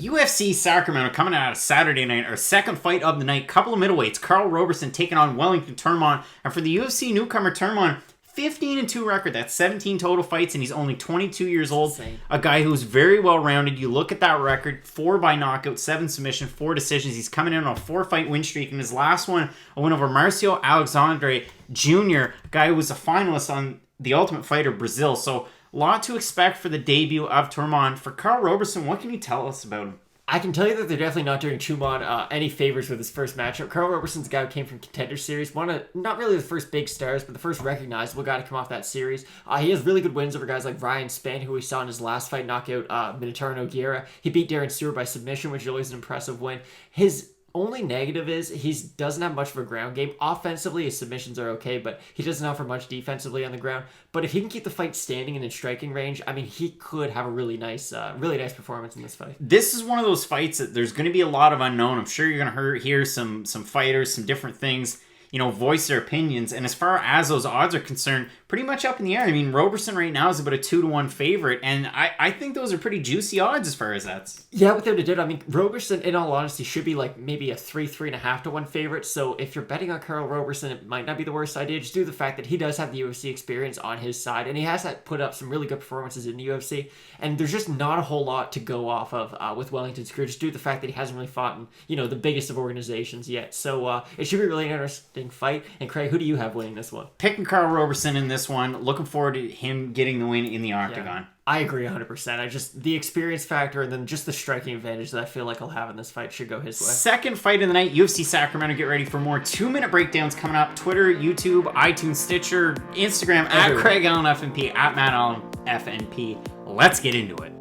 UFC Sacramento coming out of Saturday night, our second fight of the night. Couple of middleweights. Karl Roberson taking on Wellington Turman. And for the UFC newcomer Turman, 15-2 record. That's 17 total fights, and he's only 22 years old. Insane. A guy who's very well-rounded. You look at that record, 4 by knockout, 7 submission, 4 decisions. He's coming in on a 4-fight win streak. In his last one, a win over Marcio Alexandre Jr., a guy who was a finalist on The Ultimate Fighter Brazil. So a lot to expect for the debut of Turman. For Karl Roberson, what can you tell us about him? I can tell you that they're definitely not doing Turman any favors with his first matchup. Karl Roberson's a guy who came from Contender Series. One of, not really the first big stars, but the first recognizable guy to come off that series. He has really good wins over guys like Ryan Spann, who we saw in his last fight knock out Minotauro Nogueira. He beat Darren Stewart by submission, which is always an impressive win. His only negative is he doesn't have much of a ground game. Offensively, his submissions are okay, but he doesn't offer much defensively on the ground. But if he can keep the fight standing and in striking range, I mean, he could have a really nice performance in this fight. This is one of those fights that there's going to be a lot of unknown. I'm sure you're going to hear some fighters, some different things, voice their opinions. And as far as those odds are concerned, pretty much up in the air. I mean, Roberson right now is about a 2-1 favorite, and I think those are pretty juicy odds as far as that's. Yeah, without a doubt. I mean, Roberson, in all honesty, should be like maybe a 3.5 to 1 favorite. So if you're betting on Karl Roberson, it might not be the worst idea, just due to the fact that he does have the UFC experience on his side, and he has put up some really good performances in the UFC. And there's just not a whole lot to go off of with Wellington's career, just due to the fact that he hasn't really fought in, the biggest of organizations yet. So it should be a really interesting fight. And Craig, who do you have winning this one? Picking Karl Roberson in this one. Looking forward to him getting the win in the octagon. Yeah, I agree 100%. The experience factor and then just the striking advantage that I feel like he'll have in this fight should go his way. Second fight of the night, UFC Sacramento. Get ready for more 2-minute breakdowns coming up. Twitter, YouTube, iTunes, Stitcher, Instagram, at Craig Allen FNP, at Matt Allen FNP. Let's get into it.